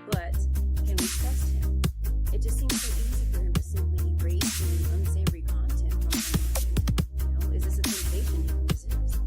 But can we trust him? It just seems so easy for him to simply erase the unsavory content from his mind. Is this a temptation he can resist?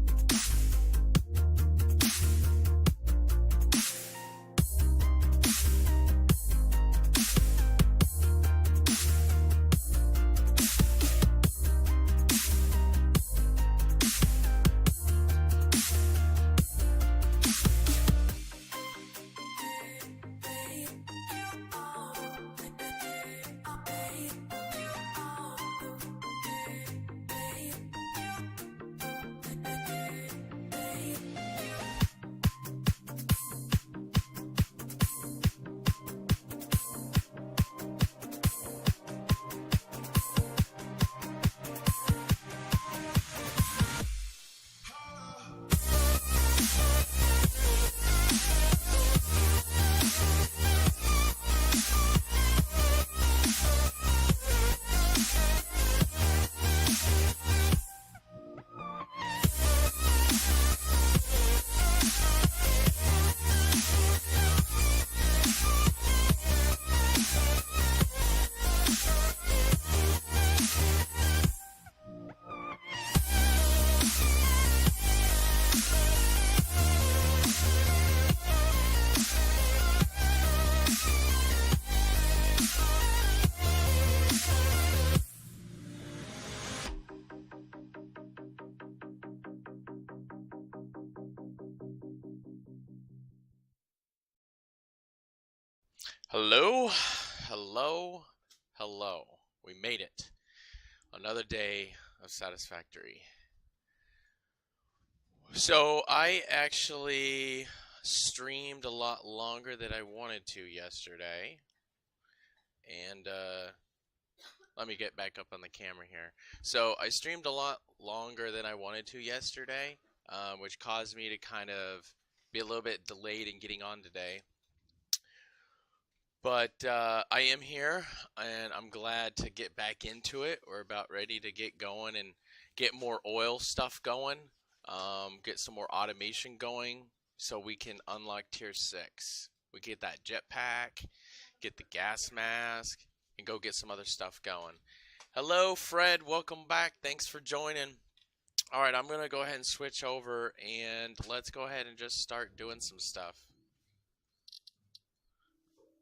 Hello, hello, hello. We made it. Another day of Satisfactory. So I actually streamed a lot longer than I wanted to yesterday. And let me get back up on the camera here. So I streamed a lot longer than I wanted to yesterday, which caused me to kind of be a little bit delayed in getting on today. But I am here, and I'm glad to get back into it. We're about ready to get going and get more oil stuff going, get some more automation going, so we can unlock Tier 6. We get that jetpack, get the gas mask, and go get some other stuff going. Hello, Fred. Welcome back. Thanks for joining. All right, I'm going to go ahead and switch over, and let's go ahead and just start doing some stuff.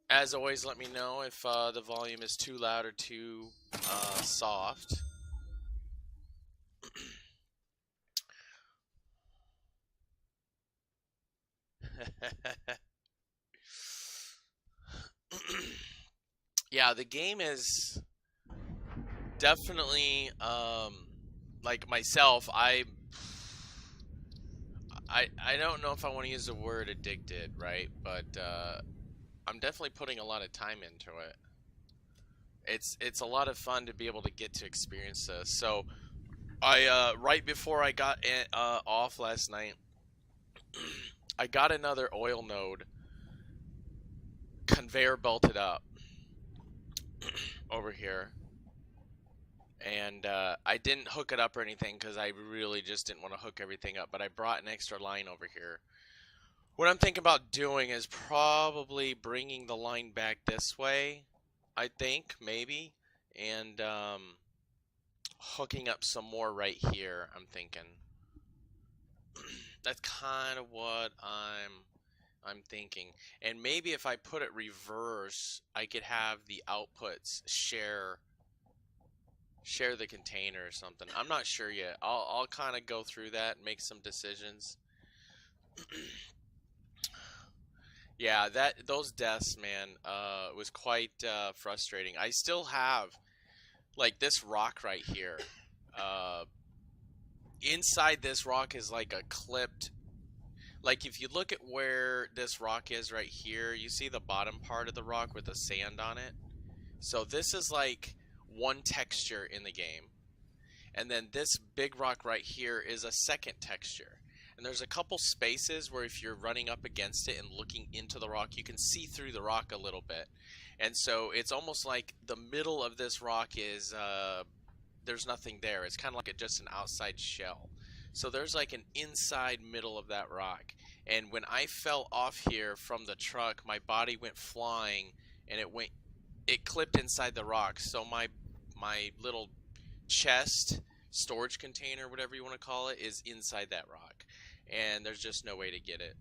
As always, let me know if the volume is too loud or too soft. Yeah, the game is definitely like myself. I don't know if I want to use the word addicted, right? But I'm definitely putting a lot of time into it. It's a lot of fun to be able to get to experience this. So I right before I got off last night, I got another oil node conveyor belted up over here, and I didn't hook it up or anything because I really just didn't want to hook everything up, but I brought an extra line over here. What I'm thinking about doing is probably bringing the line back this way, I think, maybe, and hooking up some more right here, I'm thinking. That's kind of what I'm thinking. And maybe if I put it reverse, I could have the outputs share share the container or something. I'm not sure yet. I'll kind of go through that and make some decisions. Yeah, those deaths, man, was quite frustrating. I still have like this rock right here. Uh, inside this rock is like a clipped. Like if you look at where this rock is right here, you see the bottom part of the rock with the sand on it. So this is like one texture in the game. And then this big rock right here is a second texture. And there's a couple spaces where if you're running up against it and looking into the rock, you can see through the rock a little bit. And so it's almost like the middle of this rock is, there's nothing there. It's kind of like just an outside shell. So there's like an inside middle of that rock. And when I fell off here from the truck, my body went flying and it clipped inside the rock. So my little chest, storage container, whatever you want to call it, is inside that rock. And there's just no way to get it.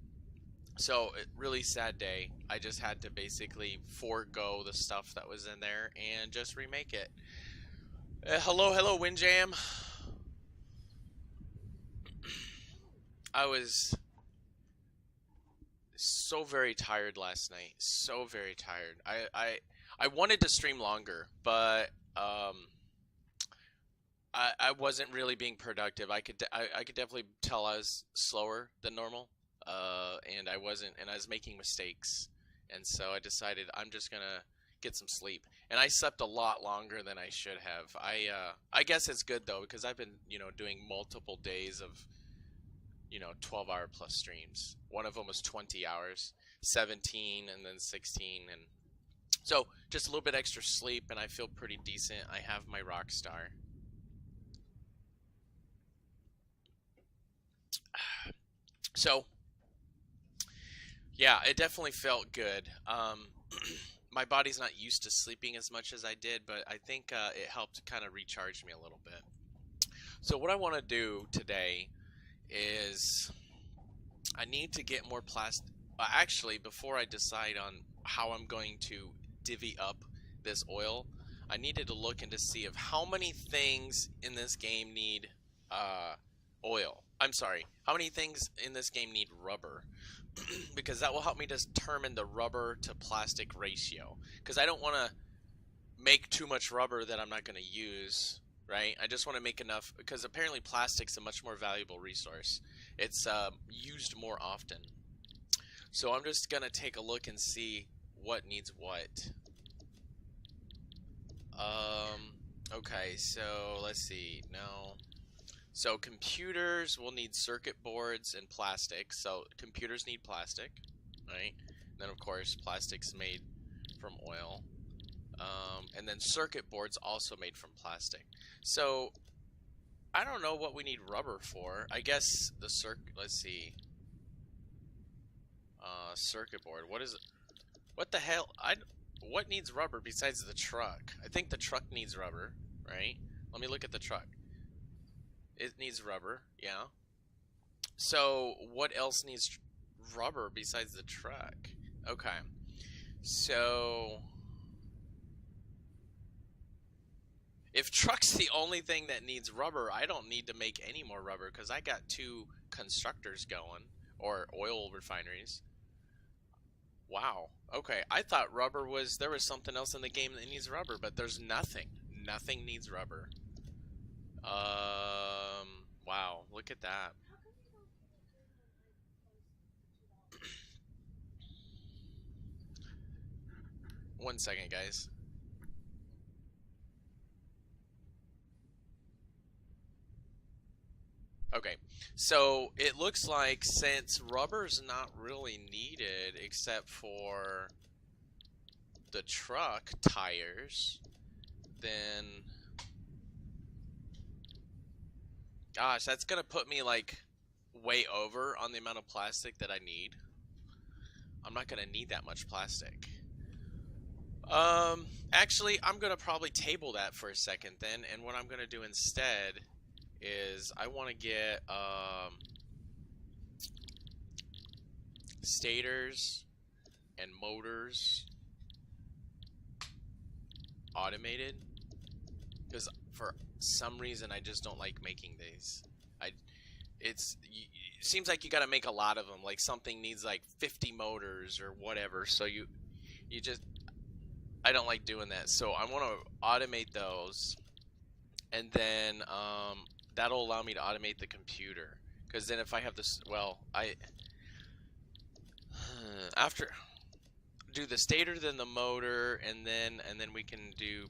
So, really sad day. I just had to basically forego the stuff that was in there and just remake it. Hello, Windjam. I was so very tired last night. So very tired. I wanted to stream longer, but I wasn't really being productive. I could definitely tell I was slower than normal, and I wasn't, and I was making mistakes, and so I decided I'm just gonna get some sleep. And I slept a lot longer than I should have. I guess it's good though, because I've been doing multiple days of 12-hour plus streams. One of them was 20 hours, 17, and then 16, and so just a little bit extra sleep, and I feel pretty decent. I have my rock star. So, yeah, it definitely felt good. My body's not used to sleeping as much as I did, but I think it helped kind of recharge me a little bit. So what I want to do today is I need to get more plastic. Actually, before I decide on how I'm going to divvy up this oil, I needed to look into see of how many things in this game need oil. I'm sorry, how many things in this game need rubber? Because that will help me determine the rubber to plastic ratio. Because I don't want to make too much rubber that I'm not going to use, right? I just want to make enough, because apparently plastic's a much more valuable resource. It's used more often. So I'm just going to take a look and see what needs what. Okay, so let's see. No. So computers will need circuit boards and plastic. So computers need plastic, right? And then of course plastic's made from oil. And then circuit boards also made from plastic. So I don't know what we need rubber for. I guess the let's see. Circuit board. What is it? What the hell? What needs rubber besides the truck? I think the truck needs rubber, right? Let me look at the truck. It needs rubber, yeah. So what else needs rubber besides the truck? Okay. So if truck's the only thing that needs rubber, I don't need to make any more rubber because I got 2 constructors going, or oil refineries. Wow. Okay, I thought rubber was, there was something else in the game that needs rubber, but there's nothing. Nothing needs rubber. Wow, look at that. One second, guys. Okay, so it looks like since rubber's not really needed except for the truck tires, then gosh, that's gonna put me like way over on the amount of plastic that I need. I'm not gonna need that much plastic. Actually, I'm gonna probably table that for a second then, and what I'm gonna do instead is I want to get stators and motors automated, because for some reason I just don't like making these. It seems like you got to make a lot of them. Like something needs like 50 motors or whatever. So you just, I don't like doing that. So I want to automate those, and then that'll allow me to automate the computer. Because then if I have this, well, after do the stator, then the motor, and then we can do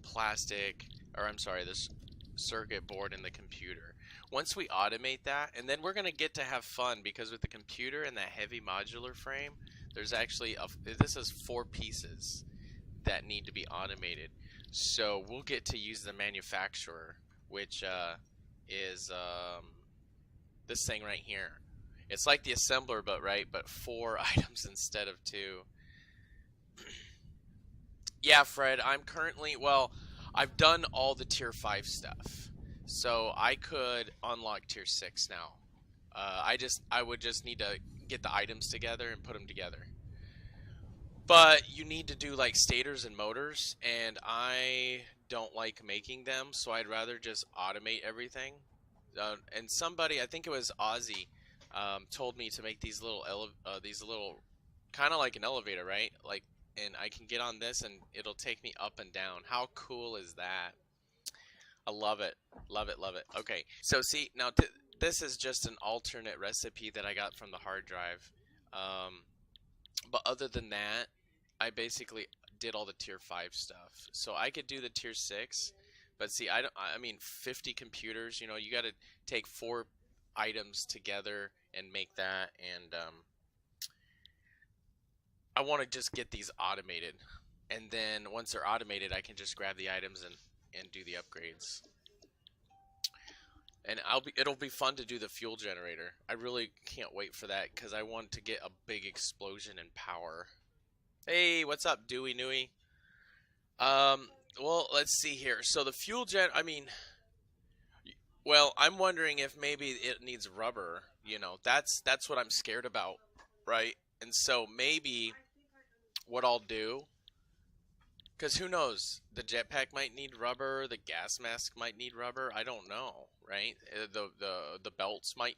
plastic, or I'm sorry, this circuit board in the computer. Once we automate that, and then we're gonna get to have fun, because with the computer and that heavy modular frame, there's actually this is 4 pieces that need to be automated. So we'll get to use the manufacturer, which is this thing right here. It's like the assembler, but 4 items instead of 2. Yeah, Fred, I'm currently, well, I've done all the tier 5 stuff, so I could unlock tier 6 now. I would just need to get the items together and put them together. But you need to do like stators and motors, and I don't like making them, so I'd rather just automate everything. And somebody, I think it was Ozzy, told me to make these little kind of like an elevator, right? Like, and I can get on this and it'll take me up and down. How cool is that? I love it. Love it, love it. Okay, so see, now this is just an alternate recipe that I got from the hard drive. But other than that, I basically did all the tier 5 stuff. So I could do the tier 6, but see, I mean 50 computers, you know, you got to take 4 items together and make that, and I want to just get these automated, and then once they're automated, I can just grab the items and do the upgrades. And it'll be fun to do the fuel generator. I really can't wait for that, because I want to get a big explosion in power. Hey, what's up, Dewey Nui? Well, let's see here. So the fuel I mean, well, I'm wondering if maybe it needs rubber. You know, that's what I'm scared about, right? And so maybe what I'll do, because who knows, the jetpack might need rubber, the gas mask might need rubber. I don't know, right? The belts might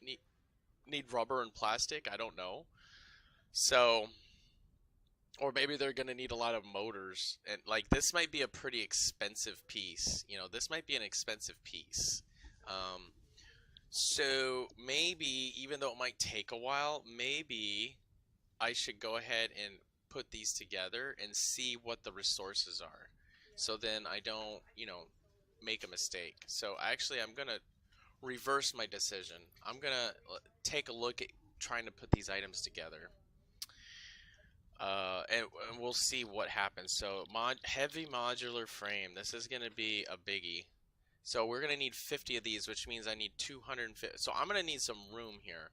need rubber and plastic. I don't know. So, or maybe they're gonna need a lot of motors, and like this might be a pretty expensive piece. You know, this might be an expensive piece. So maybe, even though it might take a while, maybe I should go ahead and put these together and see what the resources are, so then I don't, you know, make a mistake. So actually, I'm gonna reverse my decision. I'm gonna take a look at trying to put these items together, and we'll see what happens. So heavy modular frame, this is gonna be a biggie. So we're gonna need 50 of these, which means I need 250. So I'm gonna need some room here.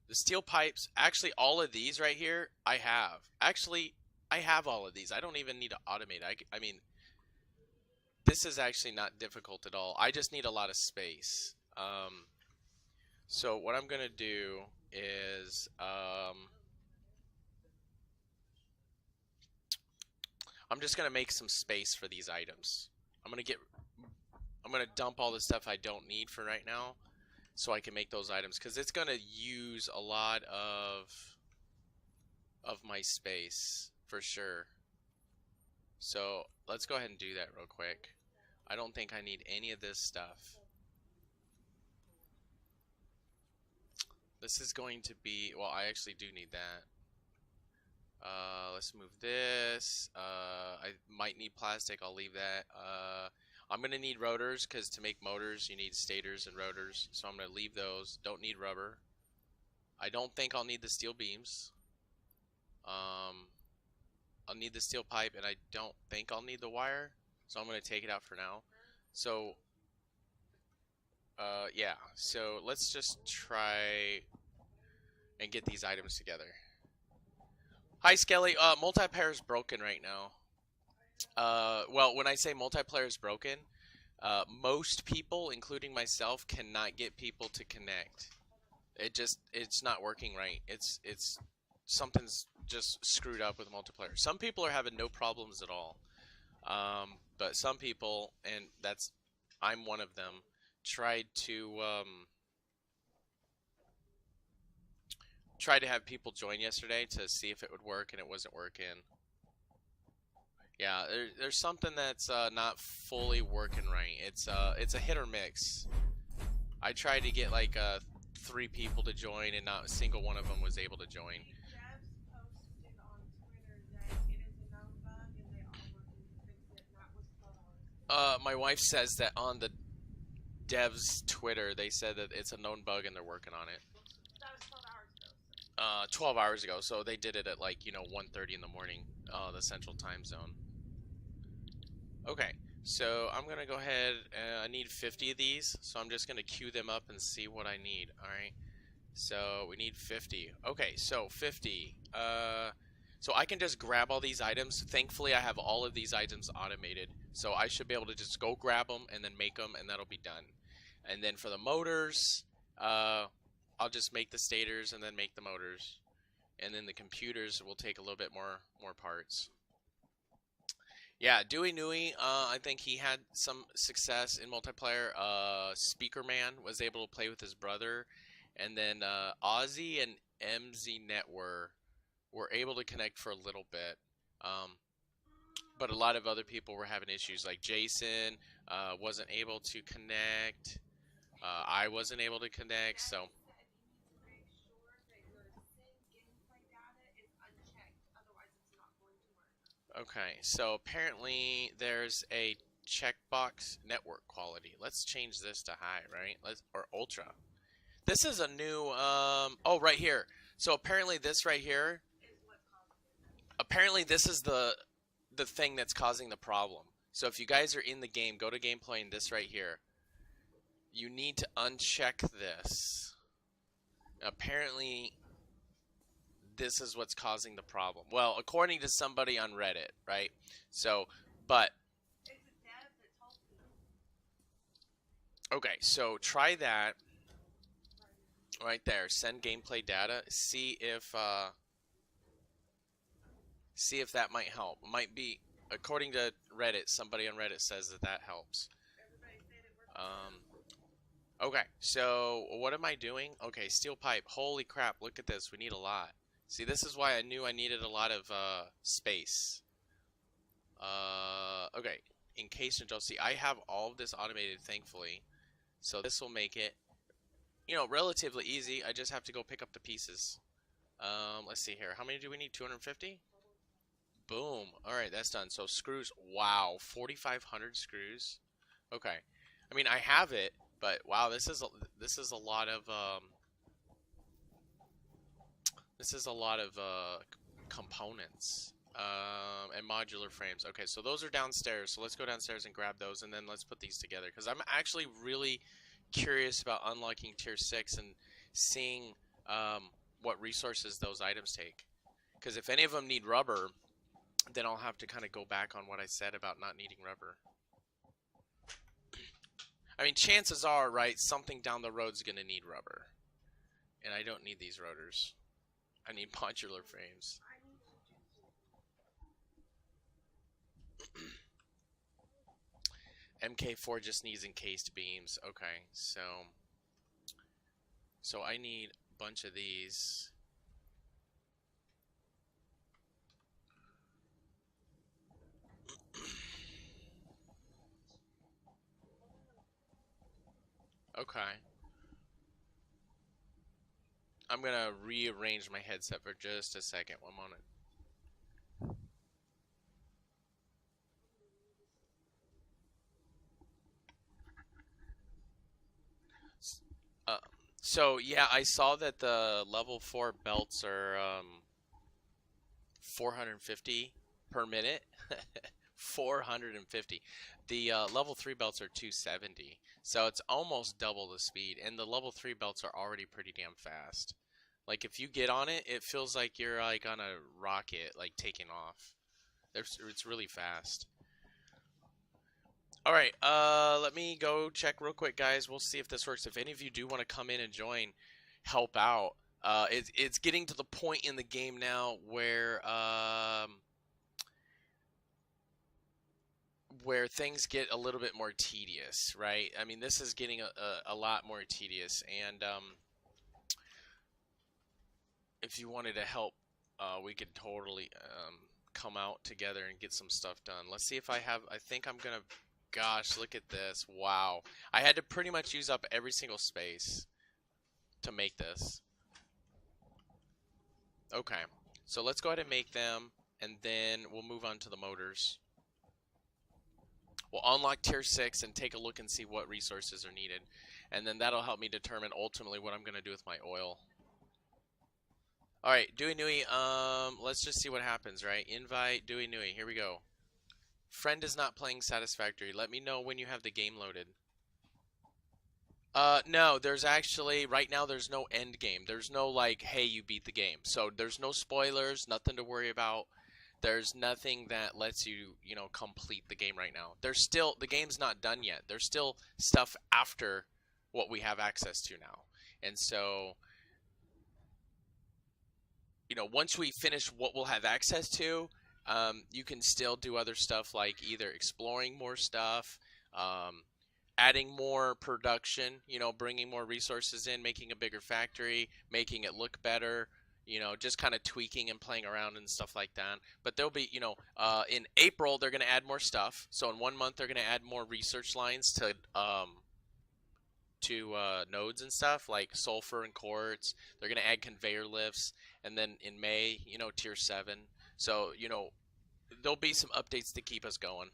The steel pipes, actually all of these right here, I have. Actually, I have all of these. I don't even need to automate. I mean, this is actually not difficult at all. I just need a lot of space. So what I'm gonna do is, I'm just gonna make some space for these items. I'm gonna dump all the stuff I don't need for right now, so I can make those items, because it's gonna use a lot of my space for sure. So let's go ahead and do that real quick. I don't think I need any of this stuff. This is going to be, well, I actually do need that. Let's move this. I might need plastic. I'll leave that. I'm going to need rotors, because to make motors you need stators and rotors. So I'm going to leave those. Don't need rubber. I don't think I'll need the steel beams. I'll need the steel pipe, and I don't think I'll need the wire. So I'm going to take it out for now. So, yeah. So let's just try and get these items together. Hi, Skelly. Multiplayer is broken right now. Well, when I say multiplayer is broken, most people, including myself, cannot get people to connect. It's not working right. It's something's just screwed up with multiplayer. Some people are having no problems at all. But some people, and I'm one of them, tried to have people join yesterday to see if it would work, and it wasn't working. Yeah, there's something that's not fully working right. It's a hit or miss. I tried to get like 3 people to join, and not a single one of them was able to join. My wife says that on the devs' Twitter, they said that it's a known bug and they're working on it. 12 hours ago, so they did it at like 1:30 in the morning, the Central Time Zone. Okay, so I'm gonna go ahead. I need 50 of these, so I'm just gonna queue them up and see what I need. All right, so we need 50. Okay, so 50. So I can just grab all these items. Thankfully, I have all of these items automated, so I should be able to just go grab them and then make them, and that'll be done. And then for the motors, I'll just make the stators and then make the motors, and then the computers will take a little bit more parts. Yeah, Dewey Nui, I think he had some success in multiplayer. Speaker Man was able to play with his brother, and then Ozzy and MZNet were able to connect for a little bit. But a lot of other people were having issues, like Jason wasn't able to connect. I wasn't able to connect, so. Okay, so apparently there's a checkbox network quality. Let's change this to high, right? Or ultra. This is a new oh, right here. So apparently this right here, apparently this is the thing that's causing the problem. So if you guys are in the game, go to gameplay and this right here. You need to uncheck this. Apparently this is what's causing the problem. Well, according to somebody on Reddit, right? So, but okay, so try that right there. Send gameplay data. See if that might help. Might be, according to Reddit, somebody on Reddit says that helps. Okay, so what am I doing? Okay, steel pipe. Holy crap, look at this. We need a lot. See, this is why I knew I needed a lot of space. Okay, in case you don't see, I have all of this automated, thankfully. So this will make it, relatively easy. I just have to go pick up the pieces. Let's see here. How many do we need? 250? Boom. Alright, that's done. So screws, wow, 4,500 screws. Okay. I mean, I have it, but wow, this is a lot of components and modular frames. Okay, so those are downstairs. So let's go downstairs and grab those, and then let's put these together, because I'm actually really curious about unlocking tier 6 and seeing what resources those items take. Because if any of them need rubber, then I'll have to kind of go back on what I said about not needing rubber. I mean, chances are, right, something down the road's going to need rubber. And I don't need these rotors. I need modular frames. MK4 just needs encased beams. Okay, so I need a bunch of these. Okay. I'm gonna rearrange my headset for just a second. One moment. So yeah, I saw that the level 4 belts are 450 per minute. 450. The level 3 belts are 270. So it's almost double the speed, and the level 3 belts are already pretty damn fast. Like, if you get on it, it feels like you're like on a rocket, like taking off. It's really fast. Alright, let me go check real quick, guys. We'll see if this works. If any of you do want to come in and join, help out. It's getting to the point in the game now where where things get a little bit more tedious, right? I mean, this is getting a lot more tedious, and if you wanted to help, we could totally come out together and get some stuff done. Let's see if I have, I think I'm gonna, gosh, look at this. Wow. I had to pretty much use up every single space to make this. Okay, so let's go ahead and make them, and then we'll move on to the motors. We'll unlock tier 6 and take a look and see what resources are needed. And then that'll help me determine ultimately what I'm going to do with my oil. Alright, Dewey Nui, let's just see what happens, right? Invite Dewey Nui, here we go. Friend is not playing Satisfactory. Let me know when you have the game loaded. No, there's actually, right now there's no end game. There's no like, hey, you beat the game. So there's no spoilers, nothing to worry about. There's nothing that lets you, you know, complete the game right now. There's still, the game's not done yet. There's still stuff after what we have access to now. And so, you know, once we finish what we'll have access to, you can still do other stuff like either exploring more stuff, adding more production, you know, bringing more resources in, making a bigger factory, making it look better, you know, just kind of tweaking and playing around and stuff like that. But there'll be, you know, in April, they're going to add more stuff. So in 1 month, they're going to add more research lines to nodes and stuff like sulfur and quartz. They're going to add conveyor lifts. And then in May, you know, tier 7. So, you know, there'll be some updates to keep us going.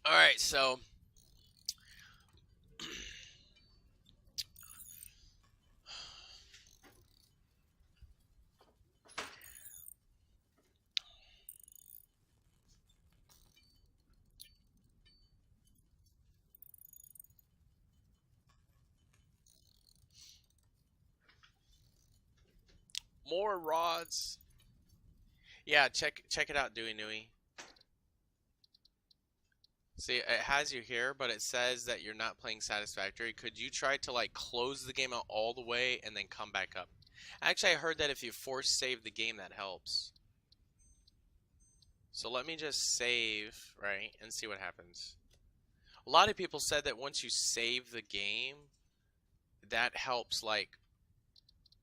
Alright, so more rods. Yeah, check it out, Dewey Nui. See, it has you here, but it says that you're not playing Satisfactory. Could you try to like close the game out all the way and then come back up? Actually, I heard that if you force save the game, that helps. So let me just save, right, and see what happens. A lot of people said that once you save the game, that helps like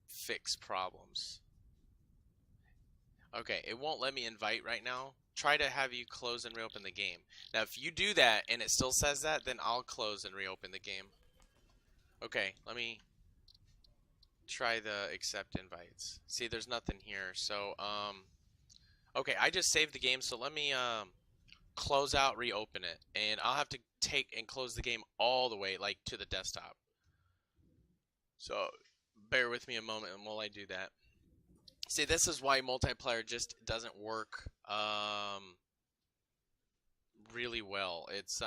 fix problems. Okay, it won't let me invite right now. Try to have you close and reopen the game. Now, if you do that and it still says that, then I'll close and reopen the game. Okay, let me try the accept invites. See, there's nothing here. So, okay, I just saved the game, so let me close out, reopen it. And I'll have to take and close the game all the way, like, to the desktop. So, bear with me a moment and while I do that. See, this is why multiplayer just doesn't work really well. It's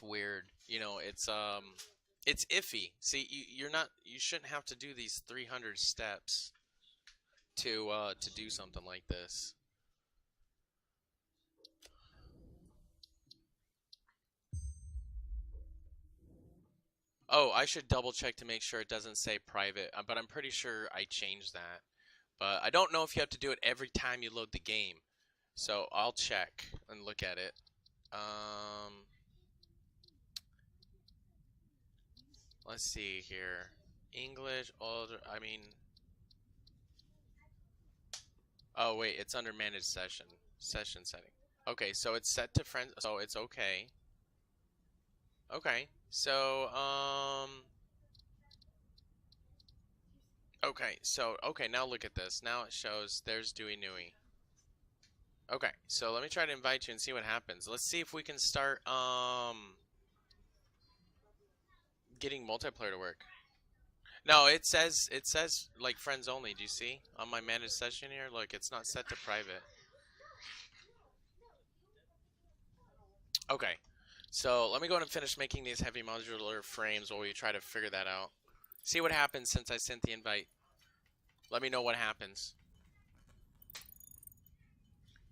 weird. You know, it's iffy. See, you shouldn't have to do these 300 steps to do something like this. Oh, I should double check to make sure it doesn't say private, but I'm pretty sure I changed that. But I don't know if you have to do it every time you load the game. So I'll check and look at it. Let's see here. English, older, I mean... Oh, wait, it's under manage session. Session setting. Okay, so it's set to friends, so it's okay. Okay, so, okay, now look at this. Now it shows there's Dewey Nui. Okay, so let me try to invite you and see what happens. Let's see if we can start, getting multiplayer to work. No, it says, like, friends only. Do you see? On my managed session here, look, it's not set to private. Okay. So let me go ahead and finish making these heavy modular frames while we try to figure that out. See what happens since I sent the invite. Let me know what happens.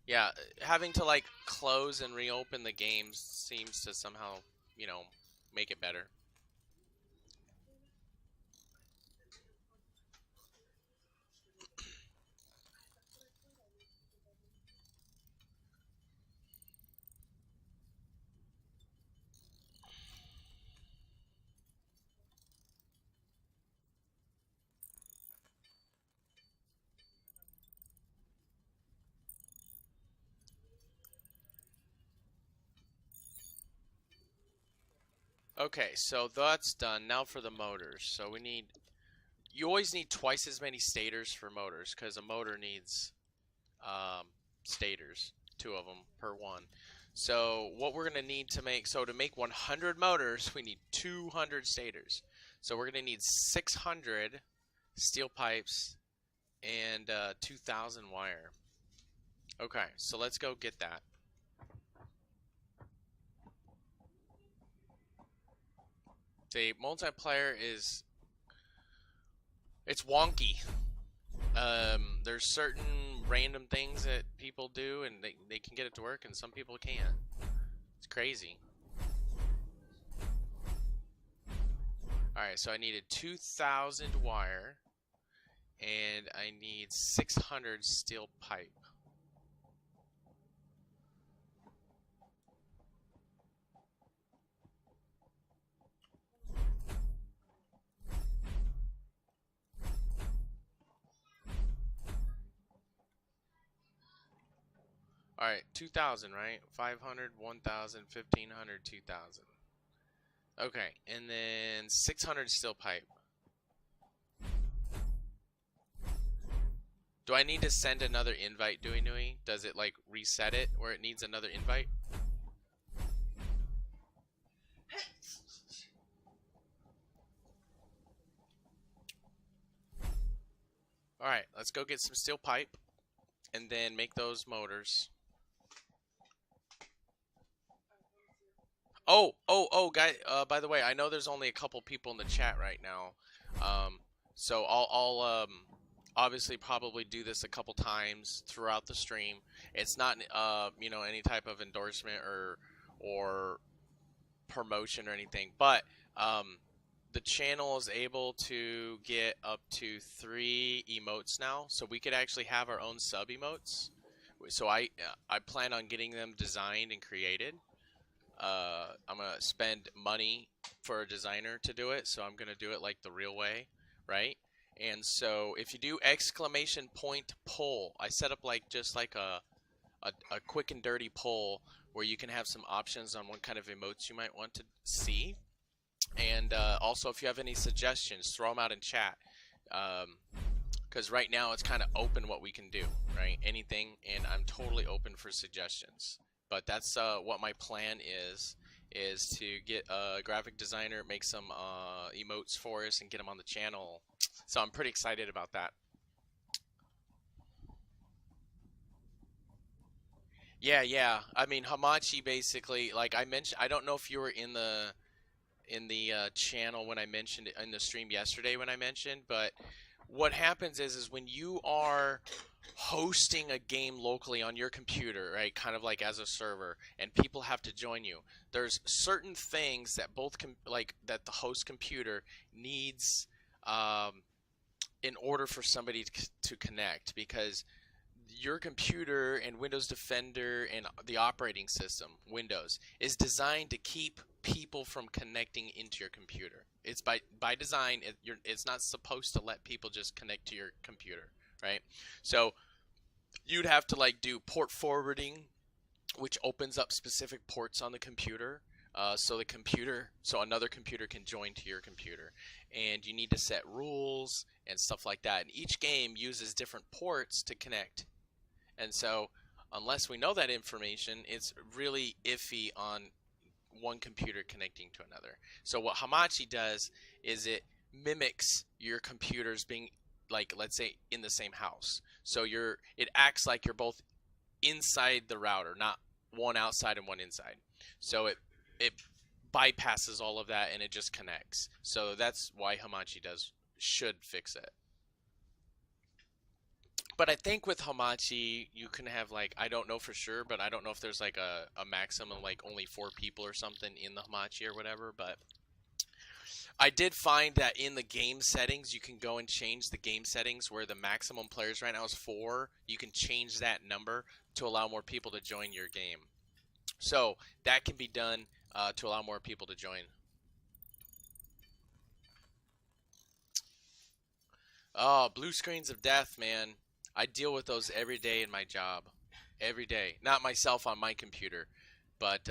Yeah, having to like close and reopen the game seems to somehow, you know, make it better. Okay, so that's done. Now for the motors. So you always need twice as many stators for motors because a motor needs um, stators, 2 of them per one. So what we're going to need to make 100 motors, we need 200 stators. So we're going to need 600 steel pipes and 2,000 wire. Okay, so let's go get that. The multiplayer it's wonky. There's certain random things that people do and they can get it to work and some people can't. It's crazy. Alright, so I needed 2,000 wire and I need 600 steel pipe. Alright, 2,000, right? 500, 1,000, 1,500, 2,000. Okay, and then 600 steel pipe. Do I need to send another invite, Dewey? Does it like reset it where it needs another invite? Alright, let's go get some steel pipe and then make those motors. Oh, guy. By the way, I know there's only a couple people in the chat right now, so I'll obviously probably do this a couple times throughout the stream. It's not you know, any type of endorsement or promotion or anything, but the channel is able to get up to 3 emotes now, so we could actually have our own sub emotes. So I plan on getting them designed and created. I'm gonna spend money for a designer to do it, so I'm gonna do it like the real way, right? And so if you do exclamation point poll, I set up like just like a quick and dirty poll where you can have some options on what kind of emotes you might want to see. And also, if you have any suggestions, throw them out in chat. Because right now it's kind of open what we can do, right? Anything, and I'm totally open for suggestions. But that's what my plan is to get a graphic designer, make some emotes for us, and get them on the channel. So I'm pretty excited about that. Yeah. I mean, Hamachi basically, like I mentioned, I don't know if you were in the channel when I mentioned it in the stream yesterday when I mentioned, but what happens is when you are hosting a game locally on your computer, right, kind of like as a server, and people have to join you, there's certain things that that the host computer needs in order for somebody to connect, because your computer and Windows Defender and the operating system, Windows, is designed to keep people from connecting into your computer. It's by design. It's not supposed to let people just connect to your computer, right? So you'd have to like do port forwarding, which opens up specific ports on the computer, so another computer can join to your computer, and you need to set rules and stuff like that. And each game uses different ports to connect. And so, unless we know that information, it's really iffy on one computer connecting to another. So what Hamachi does is it mimics your computers being, like, let's say, in the same house. So it acts like you're both inside the router, not one outside and one inside. So it bypasses all of that and it just connects. So that's why Hamachi should fix it. But I think with Hamachi, you can have like, I don't know for sure, but I don't know if there's like a maximum, like only 4 people or something in the Hamachi or whatever. But I did find that in the game settings, you can go and change the game settings where the maximum players right now is 4. You can change that number to allow more people to join your game. So that can be done to allow more people to join. Oh, blue screens of death, man. I deal with those every day in my job. Every day. Not myself on my computer, but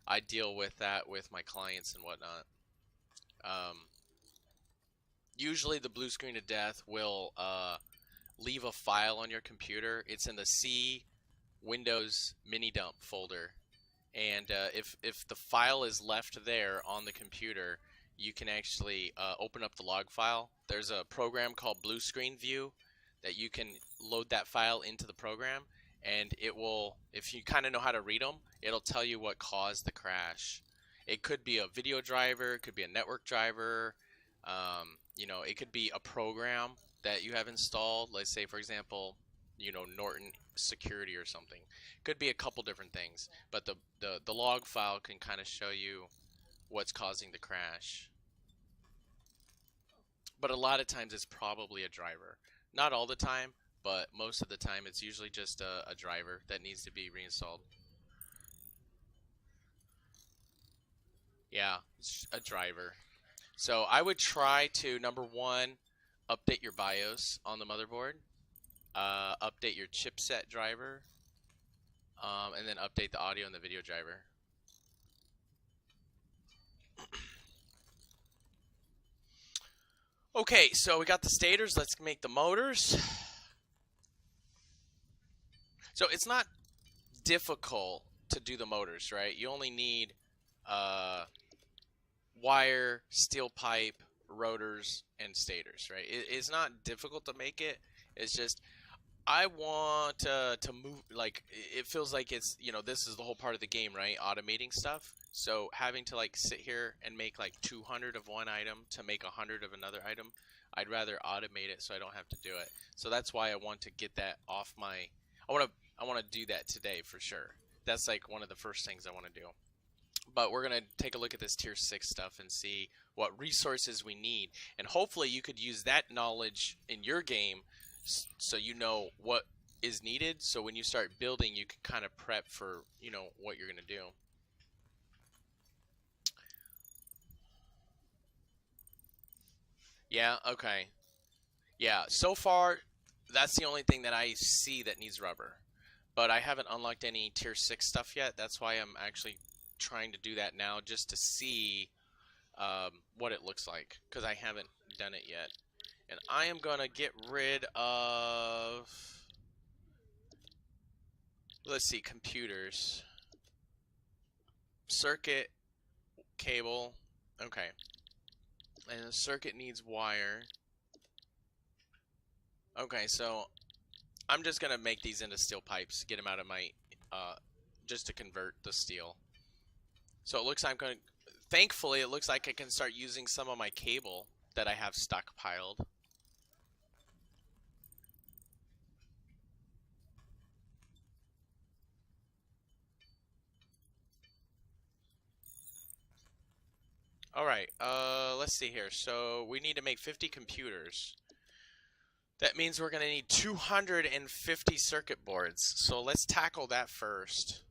I deal with that with my clients and whatnot. Usually the blue screen of death will leave a file on your computer. It's in the C Windows mini dump folder. And if the file is left there on the computer, you can actually open up the log file. There's a program called Blue Screen View that you can load that file into the program, and it will, if you kind of know how to read them, it'll tell you what caused the crash. It could be a video driver, it could be a network driver, you know, it could be a program that you have installed. Let's say, for example, you know, Norton Security or something. Could be a couple different things, but the log file can kind of show you what's causing the crash. But a lot of times it's probably a driver. Not all the time, but most of the time it's usually just a driver that needs to be reinstalled. Yeah, it's a driver. So I would try to, number one, update your BIOS on the motherboard, update your chipset driver, and then update the audio and the video driver. Okay, so we got the stators. Let's make the motors. So it's not difficult to do the motors, right? You only need wire, steel pipe, rotors, and stators, right? It's not difficult to make it. It's just I want to move, like, it feels like it's, you know, this is the whole part of the game, right? Automating stuff. So having to like sit here and make like 200 of one item to make 100 of another item, I'd rather automate it so I don't have to do it. So that's why I want to get that off my, I want to do that today for sure. That's like one of the first things I want to do. But we're going to take a look at this tier 6 stuff and see what resources we need. And hopefully you could use that knowledge in your game so you know what is needed. So when you start building, you can kind of prep for, you know, what you're going to do. Yeah, okay. Yeah, so far, that's the only thing that I see that needs rubber. But I haven't unlocked any tier 6 stuff yet. That's why I'm actually trying to do that now, just to see what it looks like, because I haven't done it yet. And I am going to get rid of, let's see, computers. Circuit, cable, okay. And the circuit needs wire. Okay, so I'm just going to make these into steel pipes, get them out of my, just to convert the steel. So it looks like I'm going to, thankfully it looks like I can start using some of my cable that I have stockpiled. Alright, let's see here. So we need to make 50 computers. That means we're going to need 250 circuit boards. So let's tackle that first.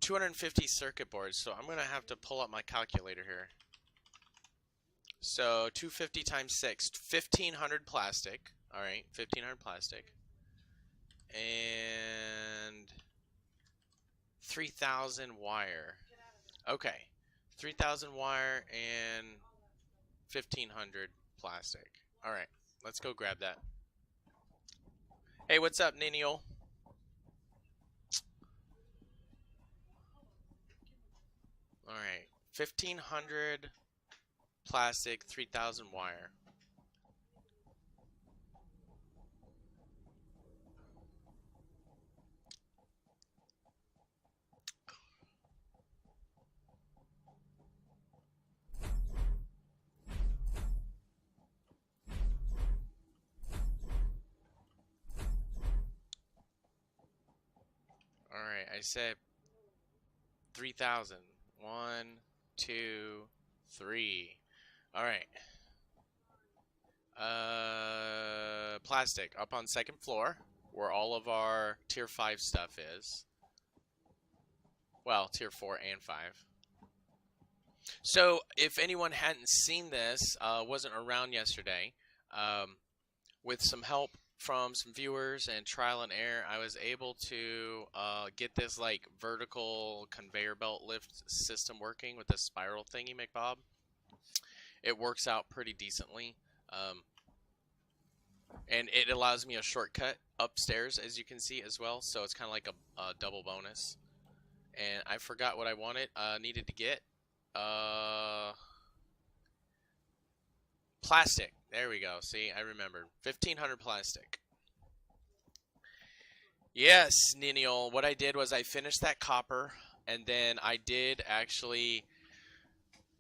250 circuit boards. So I'm going to have to pull up my calculator here. So 250 times 6, 1500 plastic. Alright, 1500 plastic. And 3000 wire. Okay. 3000 wire and 1500 plastic. Alright, let's go grab that. Hey, what's up, Ninio? Alright, 1500 plastic, 3000 wire. I said 3,000. 1, 2, 3. All right. Plastic up on second floor where all of our tier 5 stuff is. Well, tier 4 and 5. So if anyone hadn't seen this, wasn't around yesterday, with some help from some viewers and trial and error, I was able to get this like vertical conveyor belt lift system working with this spiral thingy, McBob. It works out pretty decently. And it allows me a shortcut upstairs, as you can see as well, so it's kind of like a double bonus. And I forgot what I needed to get. Plastic. There we go. See, I remembered. 1,500 plastic. Yes, Niniol. What I did was I finished that copper, and then I did actually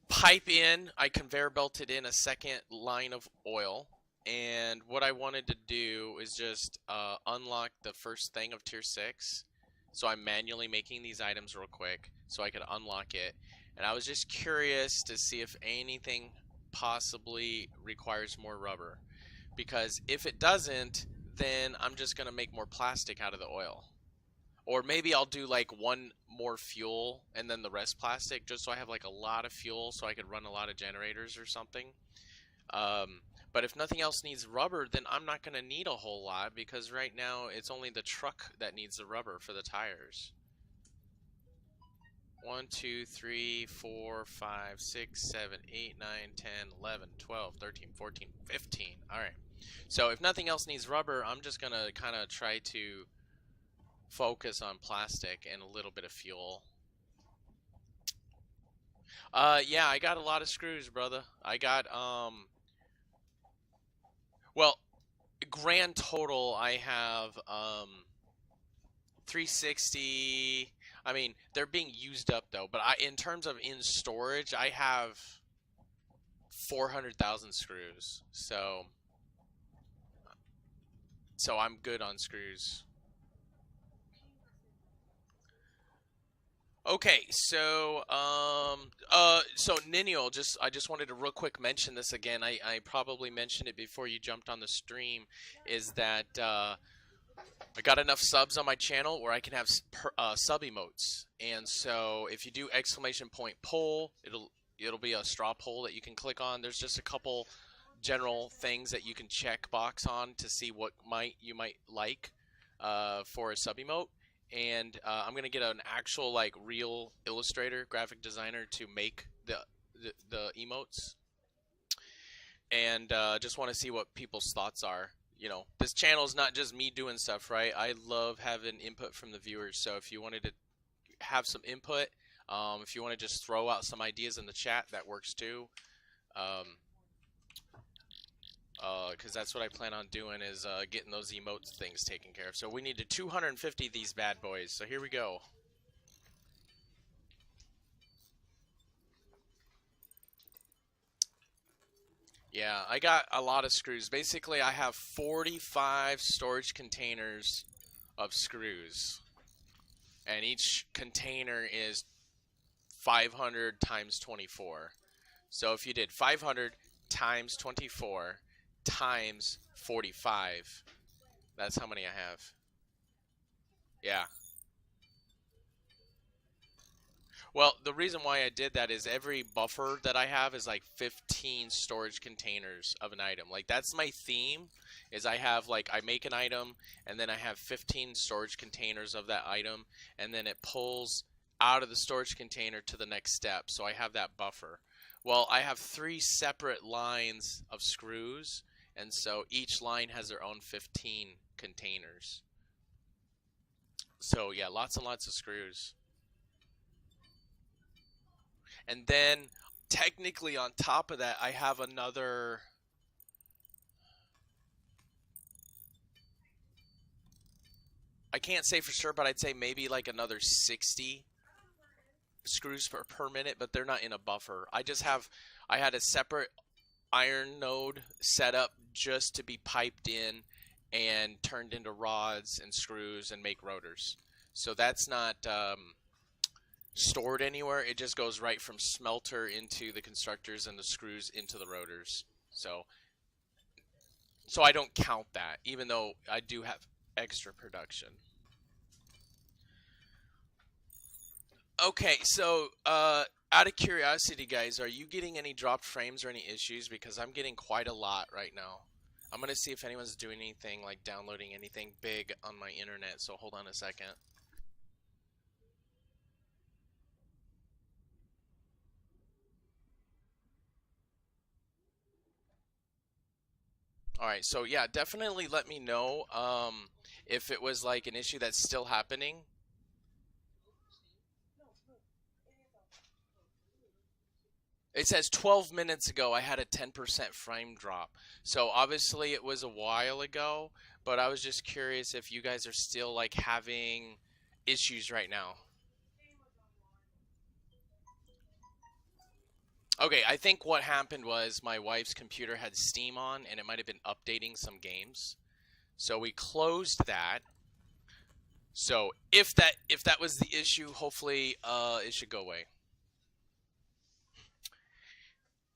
pipe in. I conveyor belted in a second line of oil. And what I wanted to do is just unlock the first thing of tier 6. So I'm manually making these items real quick so I could unlock it. And I was just curious to see if anything possibly requires more rubber. Because if it doesn't, then I'm just going to make more plastic out of the oil. Or maybe I'll do like one more fuel and then the rest plastic, just so I have like a lot of fuel so I could run a lot of generators or something. But if nothing else needs rubber, then I'm not going to need a whole lot, because right now it's only the truck that needs the rubber for the tires. 1, 2, 3, 4, 5, 6, 7, 8, 9, 10, 11, 12, 13, 14, 15. Alright. So if nothing else needs rubber, I'm just going to kind of try to focus on plastic and a little bit of fuel. Yeah, I got a lot of screws, brother. I got, well, grand total, I have 360. I mean, they're being used up though. But in terms of in storage, I have 400,000 screws. So I'm good on screws. Okay, so Niniol, I just wanted to real quick mention this again. I probably mentioned it before you jumped on the stream, is that I got enough subs on my channel where I can have sub emotes. And so if you do ! poll, it'll be a straw poll that you can click on. There's just a couple general things that you can check box on to see what you might like for a sub emote. And I'm gonna get an actual like real illustrator, graphic designer to make the emotes, and just want to see what people's thoughts are. You know, this channel is not just me doing stuff, right? I love having input from the viewers. So if you wanted to have some input, if you want to just throw out some ideas in the chat, that works too. Because that's what I plan on doing, is getting those emotes things taken care of. So we need to 250 these bad boys. So here we go. Yeah, I got a lot of screws. Basically, I have 45 storage containers of screws. And each container is 500 times 24. So if you did 500 times 24 times 45, that's how many I have. Yeah. Well, the reason why I did that is every buffer that I have is like 15 storage containers of an item. Like, that's my theme, is I have like, I make an item and then I have 15 storage containers of that item, and then it pulls out of the storage container to the next step. So I have that buffer. Well, I have 3 separate lines of screws, and so each line has their own 15 containers. So yeah, lots and lots of screws. And then technically on top of that, I have another, I can't say for sure, but I'd say maybe like another 60 screws per minute, but they're not in a buffer. I had a separate iron node set up just to be piped in and turned into rods and screws and make rotors. So that's not stored anywhere. It just goes right from smelter into the constructors and the screws into the rotors. So I don't count that, even though I do have extra production. Okay, so out of curiosity, guys, are you getting any dropped frames or any issues? Because I'm getting quite a lot right now. I'm gonna see if anyone's doing anything like downloading anything big on my internet. So hold on a second. All right, so yeah, definitely let me know if it was like an issue that's still happening. It says 12 minutes ago I had a 10% frame drop. So obviously it was a while ago, but I was just curious if you guys are still like having issues right now. Okay, I think what happened was my wife's computer had Steam on and it might have been updating some games. So we closed that. So if that was the issue, hopefully it should go away.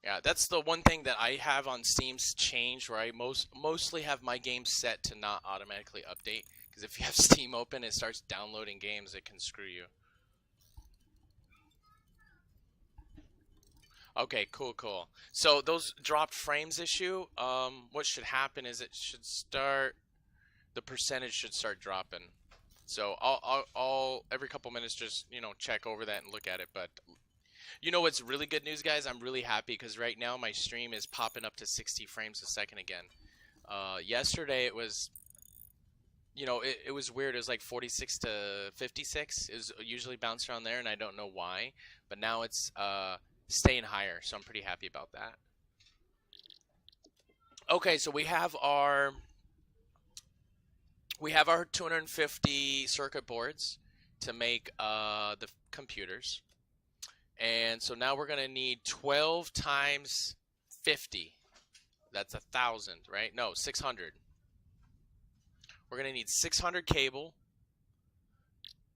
Yeah, that's the one thing that I have on Steam's changed, where I mostly have my games set to not automatically update. Because if you have Steam open, it starts downloading games, it can screw you. Okay, cool. So those dropped frames issue, what should happen is it should start, the percentage should start dropping. So I'll every couple minutes just, check over that and look at it. But you know what's really good news, guys? I'm really happy because right now my stream is popping up to 60 frames a second again. Yesterday it was, it was weird. It was like 46 to 56. It was usually bounced around there, and I don't know why. But now it's staying higher, so I'm pretty happy about that. Okay, so we have our 250 circuit boards to make the computers. And so now we're going to need 12 times 50. That's 1,000, right? No, 600. We're going to need 600 cable.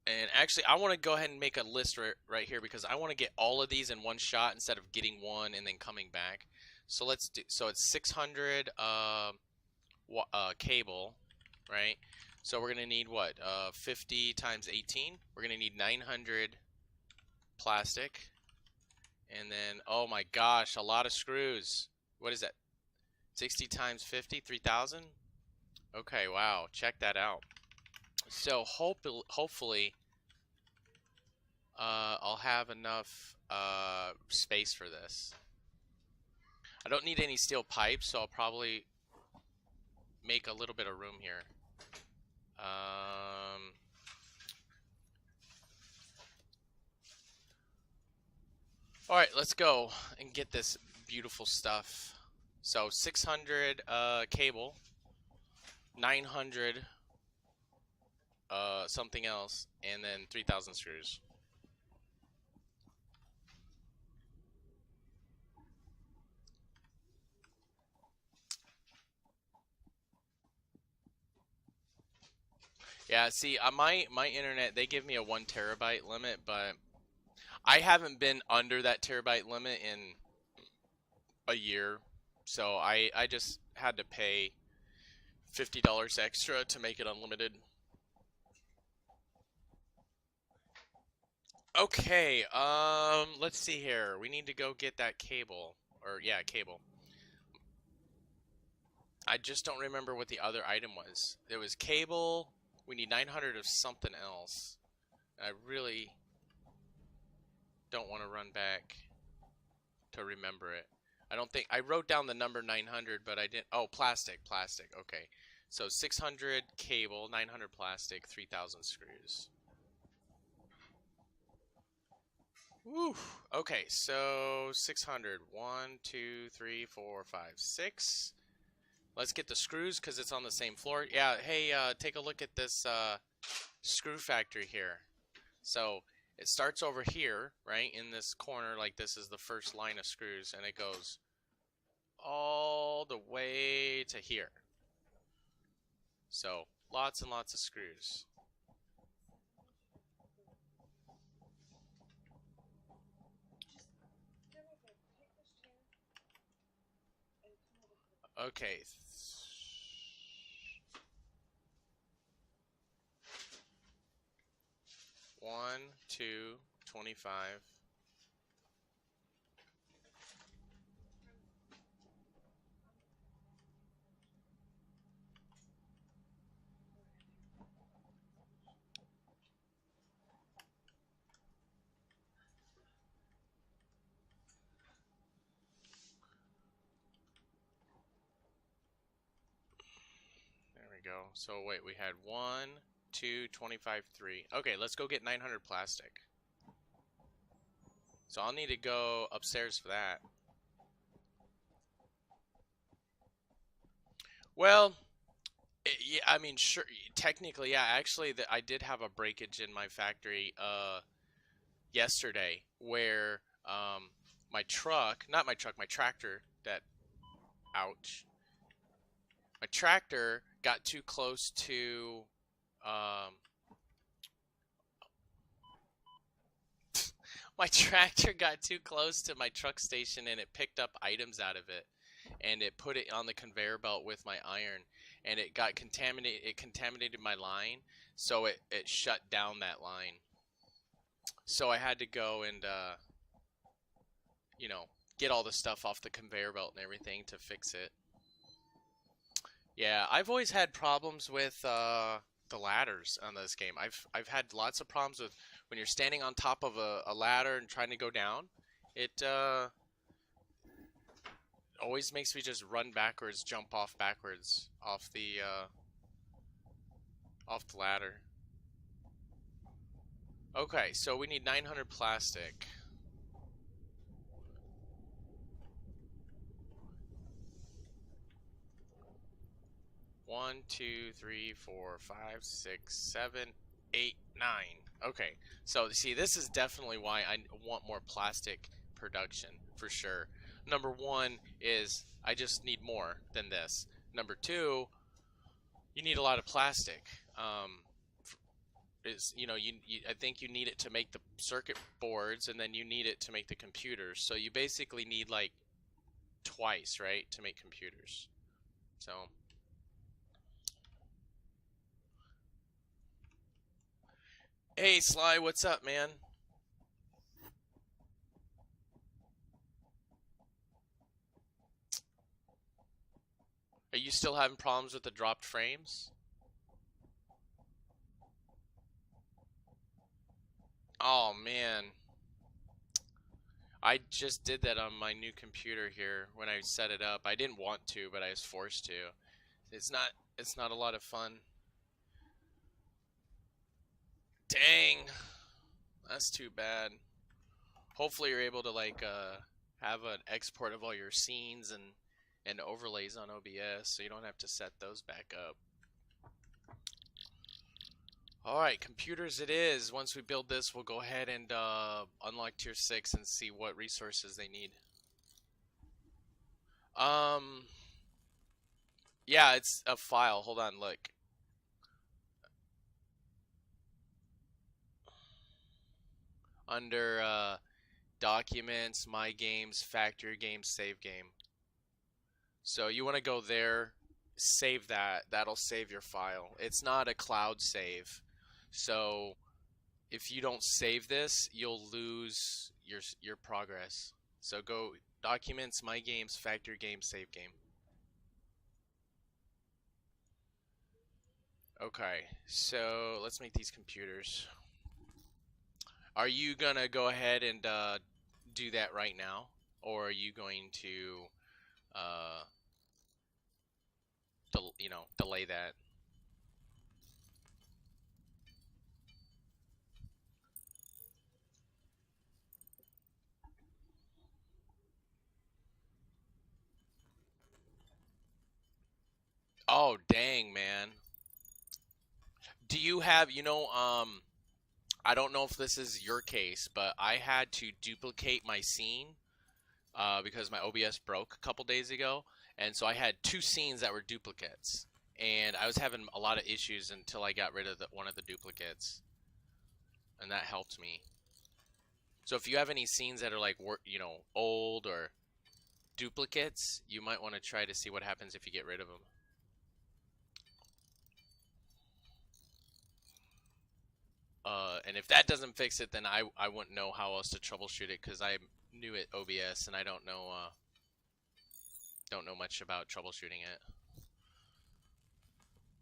And actually, I want to go ahead and make a list right here because I want to get all of these in one shot instead of getting one and then coming back. So let's do, so it's 600 cable, right? So we're going to need what? 50 times 18. We're going to need 900 plastic. And then, oh my gosh, a lot of screws. What is that? 60 times 50, 3,000? Okay, wow, check that out. So hopefully I'll have enough space for this. I don't need any steel pipes, so I'll probably make a little bit of room here. Alright, let's go and get this beautiful stuff. So 600 cable, 900 something else, and then 3,000 screws. Yeah, see, my internet, they give me a 1 terabyte limit, but I haven't been under that terabyte limit in a year, so I just had to pay $50 extra to make it unlimited. Okay, let's see here. We need to go get that cable, or yeah, cable. I just don't remember what the other item was. There was cable. We need 900 of something else. I really don't want to run back to remember it. I don't think I wrote down the number 900, but I didn't. Oh, plastic. Okay, so 600 cable, 900 plastic, 3,000 screws. Woo. Okay, so 600. 1, 2, 3, 4, 5, 6. Let's get the screws because it's on the same floor. Yeah, hey, take a look at this screw factory here. So it starts over here, right, in this corner, like this is the first line of screws, and it goes all the way to here. So lots and lots of screws. Okay. 1, 2, 25. There we go. So wait, we had 1, 2, 25, 3. Okay, let's go get 900 plastic. So I'll need to go upstairs for that. Well, yeah, I mean, sure. Technically, yeah. Actually, I did have a breakage in my factory yesterday where my truck, not my truck, my tractor that, ouch. My tractor got too close to um, my tractor got too close to my truck station and it picked up items out of it and it put it on the conveyor belt with my iron and it got contaminated. It contaminated my line, so it shut down that line. So I had to go and you know, get all the stuff off the conveyor belt and everything to fix it. Yeah, I've always had problems with the ladders on this game. I've had lots of problems with when you're standing on top of a ladder and trying to go down. It always makes me just run backwards, jump off backwards off the ladder. Okay, so we need 900 plastic. One, two, three, four, five, six, 7, 8, 9. Okay, so see, this is definitely why I want more plastic production, for sure. Number one is I just need more than this. Number two, you need a lot of plastic. You know, I think you need it to make the circuit boards, and then you need it to make the computers. So you basically need like twice, right, to make computers. So. Hey Sly, what's up, man? Are you still having problems with the dropped frames? Oh man. I just did that on my new computer here when I set it up. I didn't want to, but I was forced to. It's not a lot of fun. Dang. That's too bad. Hopefully you're able to like have an export of all your scenes and overlays on OBS so you don't have to set those back up. Alright, computers it is. Once we build this, we'll go ahead and unlock tier 6 and see what resources they need. Yeah, it's a file. Hold on, look. Under documents, my games, factory games, save game. So you want to go there, save that. That'll save your file. It's not a cloud save. So if you don't save this, you'll lose your progress. So go documents, my games, factory game, save game. Okay, so let's make these computers. Are you gonna go ahead and do that right now, or are you going to you know, delay that? Oh, dang, man. Do you have, you know, I don't know if this is your case, but I had to duplicate my scene because my OBS broke a couple days ago, and so I had 2 scenes that were duplicates, and I was having a lot of issues until I got rid of one of the duplicates, and that helped me. So if you have any scenes that are like, you know, old or duplicates, you might want to try to see what happens if you get rid of them. And if that doesn't fix it, then I wouldn't know how else to troubleshoot it, because I'm new at OBS and I don't know much about troubleshooting it.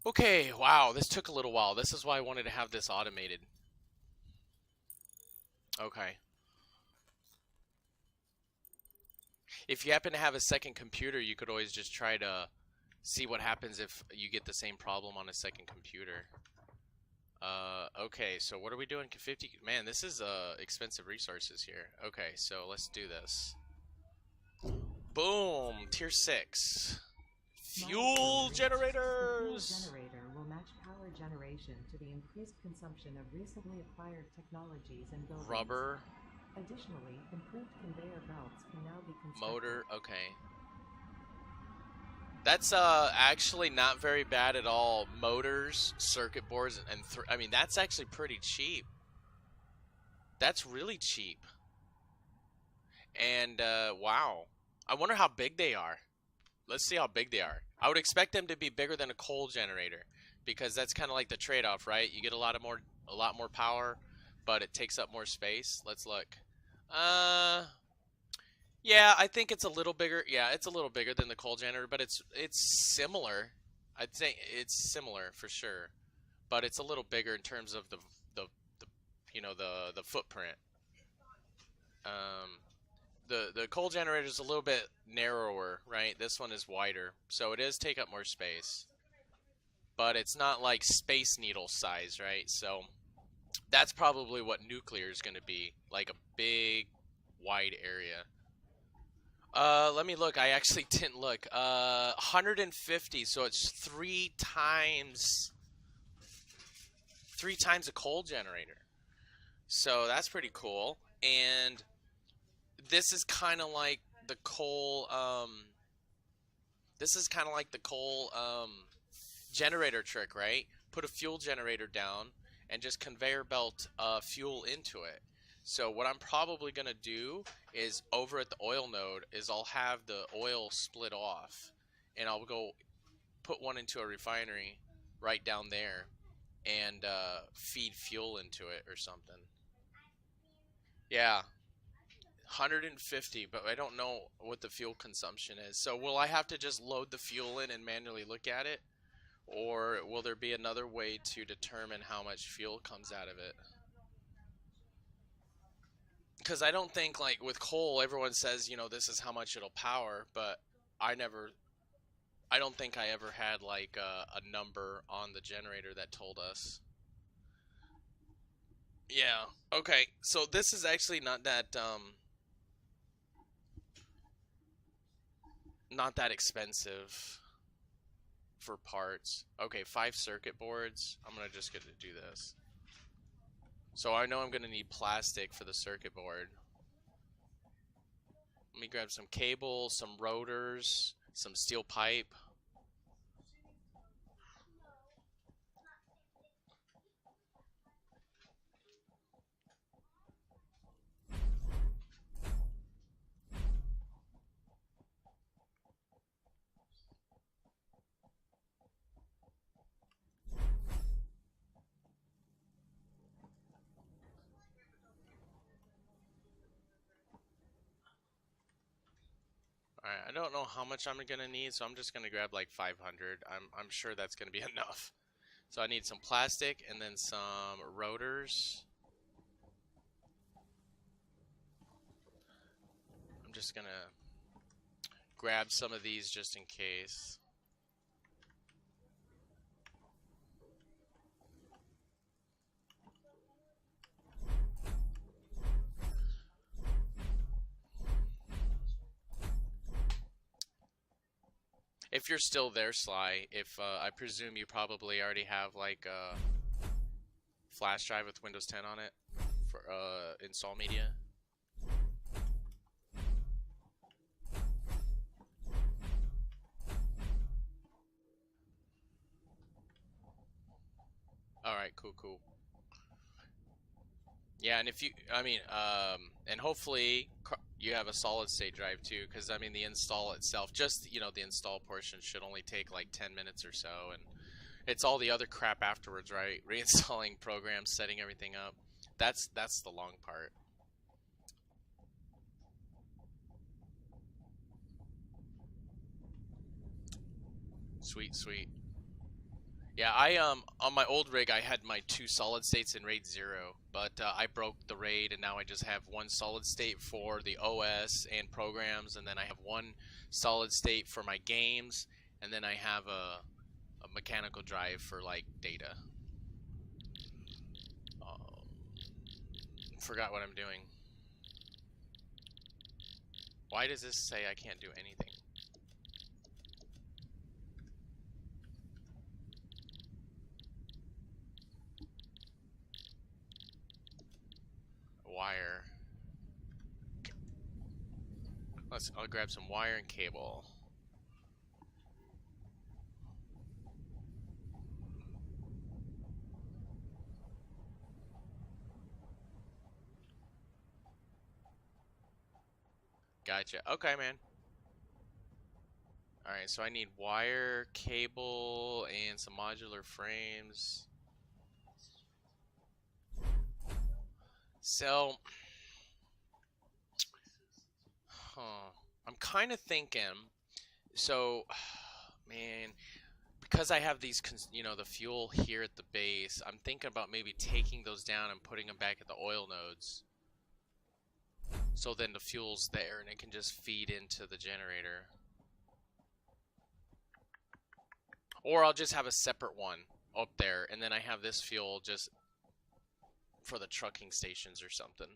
Okay, wow, this took a little while. This is why I wanted to have this automated. Okay. If you happen to have a second computer, you could always just try to see what happens if you get the same problem on a second computer. Okay, so what are we doing? 50, man, this is expensive resources here. Okay, so let's do this. Boom, tier 6. Fuel generators! The fuel generator will match power generation to the increased consumption of recently acquired technologies and buildings. Rubber. Additionally, improved conveyor belts can now be constructed. Motor, okay. That's actually not very bad at all. Motors, circuit boards, and I mean, that's actually pretty cheap. That's really cheap. And wow, I wonder how big they are. Let's see how big they are. I would expect them to be bigger than a coal generator, because that's kind of like the trade-off, right? You get a lot more power, but it takes up more space. Let's look. Yeah, I think it's a little bigger. Yeah, it's a little bigger than the coal generator, but it's similar. I'd say it's similar for sure, but it's a little bigger in terms of the you know, the footprint. The coal generator is a little bit narrower, right? This one is wider, so it does take up more space, but it's not like Space Needle size, right? So that's probably what nuclear is going to be, like a big, wide area. Let me look. I actually didn't look. 150, so it's three times a coal generator. So that's pretty cool. And this is kind of like the coal, generator trick, right? Put a fuel generator down and just conveyor belt fuel into it. So what I'm probably going to do is, over at the oil node, is I'll have the oil split off, and I'll go put one into a refinery right down there and feed fuel into it or something. Yeah, 150, but I don't know what the fuel consumption is. So will I have to just load the fuel in and manually look at it? Or will there be another way to determine how much fuel comes out of it? Because I don't think, like, with coal, everyone says, you know, this is how much it'll power, but I don't think I ever had, like, a number on the generator that told us. Yeah, okay, so this is actually not that expensive for parts. Okay, 5 circuit boards. I'm gonna just get to do this. So I know I'm going to need plastic for the circuit board. Let me grab some cable, some rotors, some steel pipe. Alright, I don't know how much I'm gonna need, so I'm just gonna grab like 500. I'm sure that's gonna be enough. So I need some plastic and then some rotors. I'm just gonna grab some of these just in case. If you're still there, Sly, I presume you probably already have like a flash drive with Windows 10 on it for install media. Alright, cool. Yeah, and if you, and hopefully, you have a solid state drive too, because I mean the install itself, just the install portion should only take like 10 minutes or so, and it's all the other crap afterwards, right? Reinstalling programs, setting everything up. That's the long part. Sweet, sweet. Yeah, I on my old rig I had my 2 solid states in RAID 0, but I broke the RAID and now I just have 1 solid state for the OS and programs, and then I have 1 solid state for my games, and then I have a mechanical drive for like data. Forgot what I'm doing. Why does this say I can't do anything? Wire. I'll grab some wire and cable. Gotcha. Okay, man. Alright, so I need wire, cable, and some modular frames. So, I'm kind of thinking, so, man, because I have these, the fuel here at the base, I'm thinking about maybe taking those down and putting them back at the oil nodes. So then the fuel's there and it can just feed into the generator. Or I'll just have a separate one up there, and then I have this fuel just for the trucking stations or something.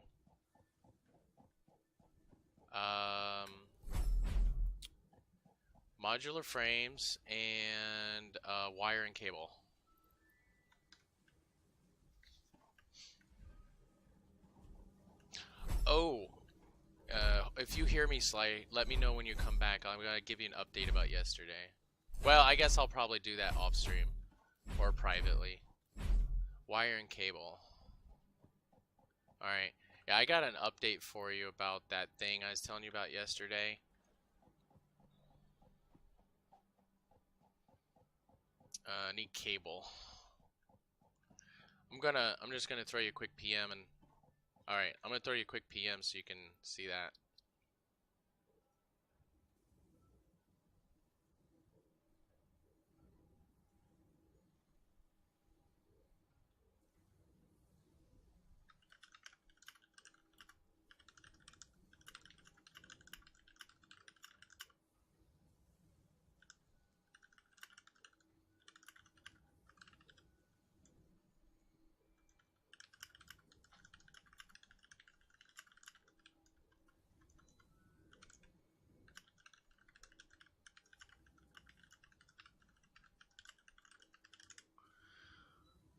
Modular frames and wire and cable. Oh, if you hear me, Sly, let me know when you come back. I'm gonna give you an update about yesterday. Well, I guess I'll probably do that off stream or privately. Wire and cable. Alright. Yeah, I got an update for you about that thing I was telling you about yesterday. I need cable. I'm just gonna throw you a quick PM and alright, I'm gonna throw you a quick PM so you can see that.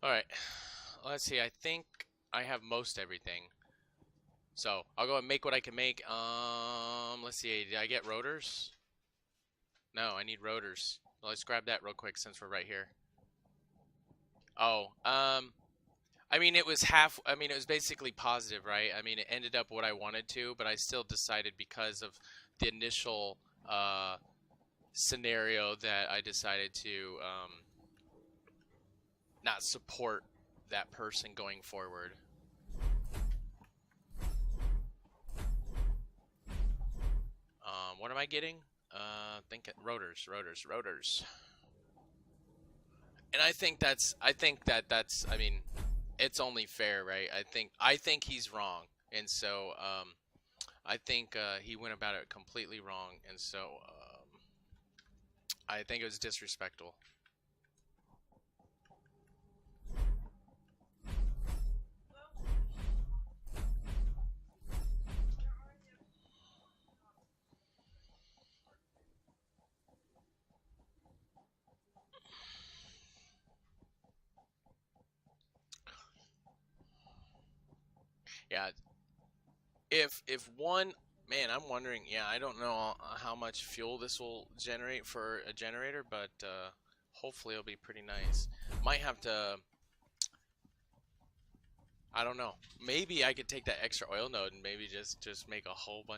Alright, let's see, I think I have most everything. So, I'll go and make what I can make. Let's see, did I get rotors? No, I need rotors. Well, let's grab that real quick since we're right here. Oh, I mean, it was basically positive, right? I mean, it ended up what I wanted to, but I still decided because of the initial, scenario that I decided to, not support that person going forward. What am I getting? Think rotors. And I think that's, I mean, it's only fair, right? I think he's wrong. And so, I think, he went about it completely wrong. And so, I think it was disrespectful. Yeah, if one, man, I'm wondering, yeah, I don't know how much fuel this will generate for a generator, but hopefully it'll be pretty nice. Might have to, I don't know, maybe I could take that extra oil node and maybe just make a whole bunch